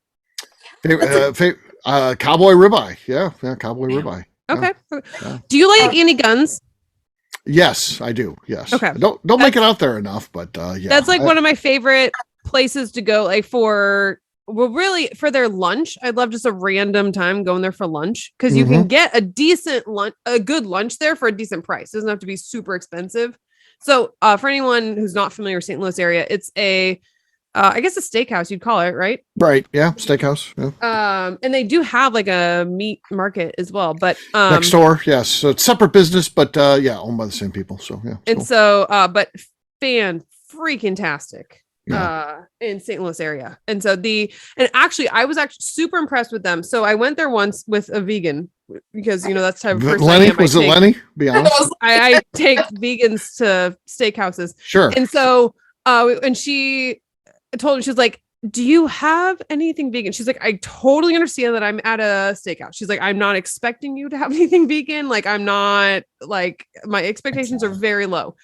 Cowboy ribeye. Yeah, cowboy ribeye. Yeah. Okay. Yeah. Do you like Annie Guns? Yes, I do. Yes. Okay. Don't make it out there enough, but yeah. That's like one of my favorite places to go, like for their lunch. I'd love just a random time going there for lunch because you can get a decent lunch, a good lunch there for a decent price. It doesn't have to be super expensive. So for anyone who's not familiar with St. Louis area, it's I guess a steakhouse you'd call it, right? Right. Yeah. Steakhouse. Yeah. And they do have like a meat market as well, but Next door. Yes. So it's separate business, but yeah, owned by the same people. So yeah. and cool. so but fan freaking tastic Yeah. in St. Louis area. And so actually I was actually super impressed with them. So I went there once with a vegan because that's the type of person Lenny, I am. was it Lenny? Be honest. I take vegans to steakhouses. Sure. And so and she told me, she was like, do you have anything vegan? She's like, I totally understand that I'm at a steakhouse. She's like, I'm not expecting you to have anything vegan. Like, I'm not like, my expectations are very low.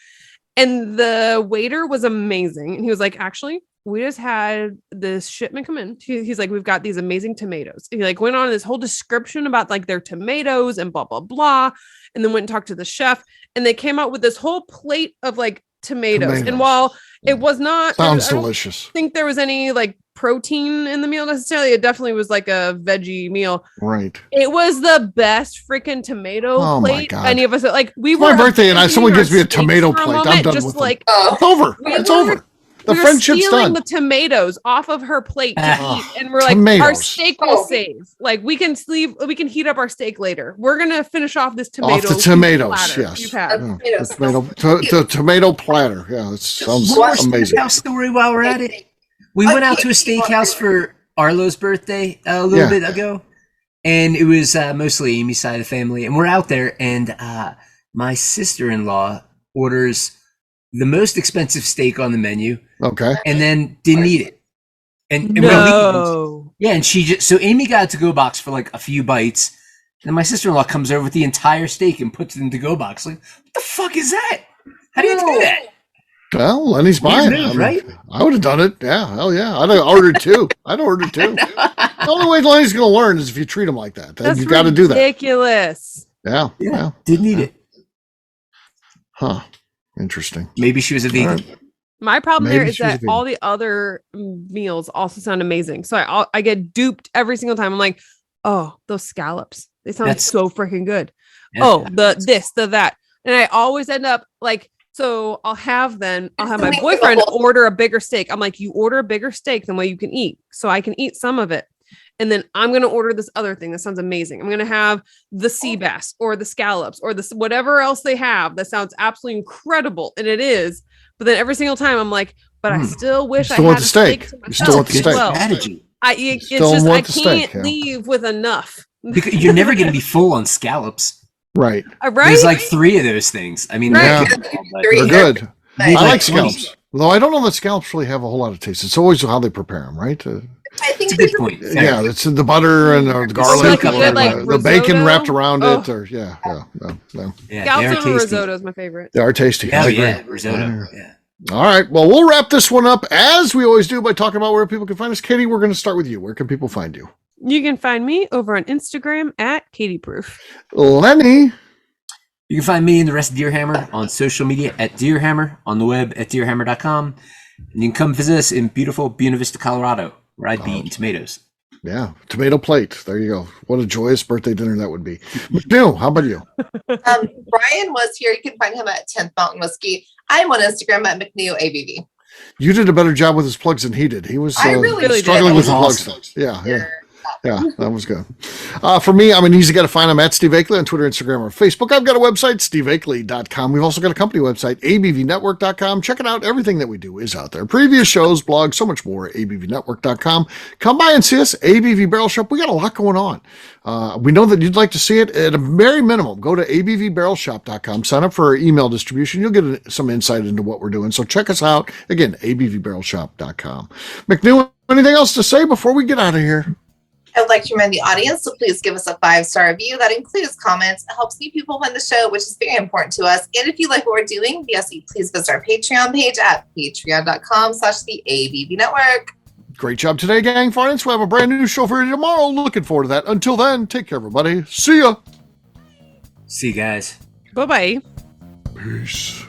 And the waiter was amazing. And he was like, actually, we just had this shipment come in. He's like, we've got these amazing tomatoes. He like went on this whole description about like their tomatoes and blah, blah, blah. And then went and talked to the chef and they came out with this whole plate of like tomatoes. And while it was not, Sounds I don't delicious. think there was any like protein in the meal necessarily. It definitely was like a veggie meal. Right. It was the best freaking tomato Oh my plate God. any of us like. We It's were my birthday and someone gives me a abandoning tomato our steaks for a plate. I'm moment, done just with them. like It's over. we It's were- over. The we were friendship's stealing done. the tomatoes off of her plate to Ah, eat, and we're like, our tomatoes. steak will save. Like we can heat up our steak later. We're gonna finish off this tomato. Off the tomatoes. platter Yes. you've had. Yeah, the tomato platter. Yeah, it sounds One more amazing. steakhouse story while we're at it. We went out to a steakhouse for Arlo's birthday a little bit ago, and it was mostly Amy's side of the family. And we're out there, and my sister-in-law orders the most expensive steak on the menu, Okay. and then didn't eat it. And No. and so Amy got a to-go box for like a few bites, and my sister-in-law comes over with the entire steak and puts it in the to-go box. Like, what the fuck is that? How do you do that? Well, Lenny's buying move, it. right? I would have done it. Yeah. Hell yeah. I'd have ordered two. The only way Lenny's going to learn is if you treat him like that. That's You got to do that. ridiculous. Yeah. Yeah, didn't eat it. Huh. Interesting. Maybe she was a vegan. All right. My problem Maybe there is she was that vegan. all the other meals also sound amazing. So I get duped every single time. I'm like, oh, those scallops. They sound That's- so freaking good. Yeah. Oh, the that. And I always end up like, so I'll have my boyfriend order a bigger steak. I'm like, you order a bigger steak than what you can eat. So I can eat some of it. And then I'm going to order this other thing that sounds amazing. I'm going to have the sea bass or the scallops or this whatever else they have that sounds absolutely incredible. And it is. But then every single time I'm like, but I still wish I still had want a the steak. steak to You still myself want the as steak. well. Strategy. It's Still just I want the steak, can't yeah. leave with enough. Because you're never going to be full on scallops. Right. Right? There's like 3 of those things. I mean, Right. they're good, but- They're good. I I like 20. scallops. Though I don't know that scallops really have a whole lot of taste. It's always how they prepare them, right? I think It's a good point. Yeah, it's in the butter and the garlic, like a or good, like, the bacon risotto. wrapped around Oh. it, or yeah. Yeah, they are Scallops and tasty. risotto is my favorite. They are tasty. Oh I agree. yeah, risotto. Yeah. All right. Well, we'll wrap this one up as we always do by talking about where people can find us. Katie, we're going to start with you. Where can people find you? You can find me over on Instagram at KatieProof. Lenny. You can find me and the rest of Deerhammer on social media at Deerhammer, on the web at deerhammer.com. And you can come visit us in beautiful Buena Vista, Colorado, where I'd be eating tomatoes. Yeah, tomato plate. There you go. What a joyous birthday dinner that would be. McNew, how about you? Brian was here. You can find him at 10th Mountain Whiskey. I'm on Instagram at McNew ABV. You did a better job with his plugs than he did. He was I really struggling did. with the That was plugs. Yeah, yeah. Yeah, that was good. For me, I'm an easy guy to find. I'm at Steve Akeley on Twitter, Instagram, or Facebook. I've got a website, steveakeley.com. We've also got a company website, abvnetwork.com. Check it out. Everything that we do is out there. Previous shows, blogs, so much more, abvnetwork.com. Come by and see us, ABV Barrel Shop. We got a lot going on. We know that you'd like to see it. At a very minimum, go to abvbarrelshop.com. Sign up for our email distribution. You'll get some insight into what we're doing. So check us out. Again, abvbarrelshop.com. McNew, anything else to say before we get out of here? I would like to remind the audience to please give us a 5-star review. That includes comments. It helps new people find the show, which is very important to us. And if you like what we're doing, please visit our Patreon page at patreon.com/the ABV Network. Great job today, gang. Finance. We'll have a brand new show for you tomorrow. Looking forward to that. Until then, take care, everybody. See ya. See you guys. Bye-bye. Peace.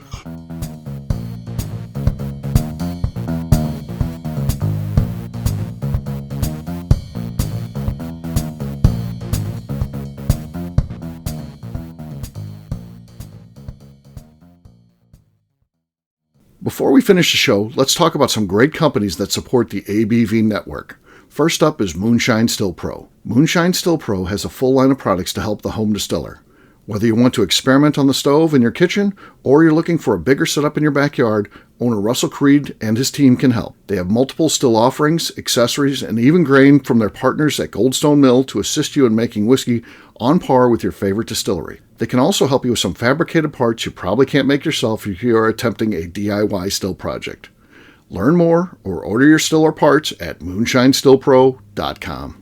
Before we finish the show, let's talk about some great companies that support the ABV network. First up is Moonshine Still Pro. Moonshine Still Pro has a full line of products to help the home distiller. Whether you want to experiment on the stove in your kitchen or you're looking for a bigger setup in your backyard, owner Russell Creed and his team can help. They have multiple still offerings, accessories, and even grain from their partners at Goldstone Mill to assist you in making whiskey on par with your favorite distillery. They can also help you with some fabricated parts you probably can't make yourself if you are attempting a DIY still project. Learn more or order your still or parts at moonshinestillpro.com.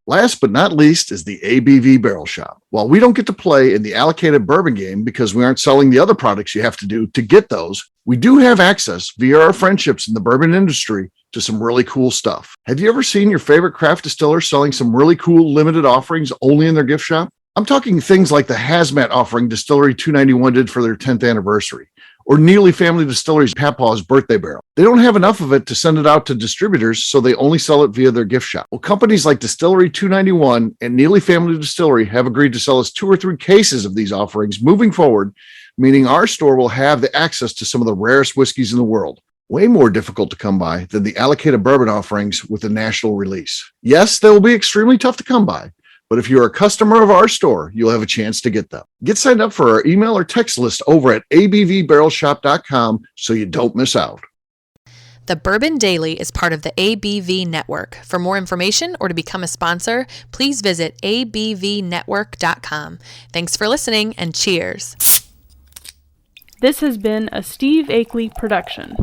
Last but not least is the ABV Barrel Shop. While we don't get to play in the allocated bourbon game because we aren't selling the other products you have to do to get those, we do have access via our friendships in the bourbon industry to some really cool stuff. Have you ever seen your favorite craft distiller selling some really cool limited offerings only in their gift shop? I'm talking things like the hazmat offering Distillery 291 did for their 10th anniversary, or Neely Family Distillery's Papaw's birthday barrel. They don't have enough of it to send it out to distributors, so they only sell it via their gift shop. Well, companies like Distillery 291 and Neely Family Distillery have agreed to sell us 2 or 3 cases of these offerings moving forward, meaning our store will have the access to some of the rarest whiskeys in the world. Way more difficult to come by than the allocated bourbon offerings with the national release. Yes, they will be extremely tough to come by, but if you're a customer of our store, you'll have a chance to get them. Get signed up for our email or text list over at abvbarrelshop.com so you don't miss out. The Bourbon Daily is part of the ABV Network. For more information or to become a sponsor, please visit abvnetwork.com. Thanks for listening and cheers. This has been a Steve Akeley production.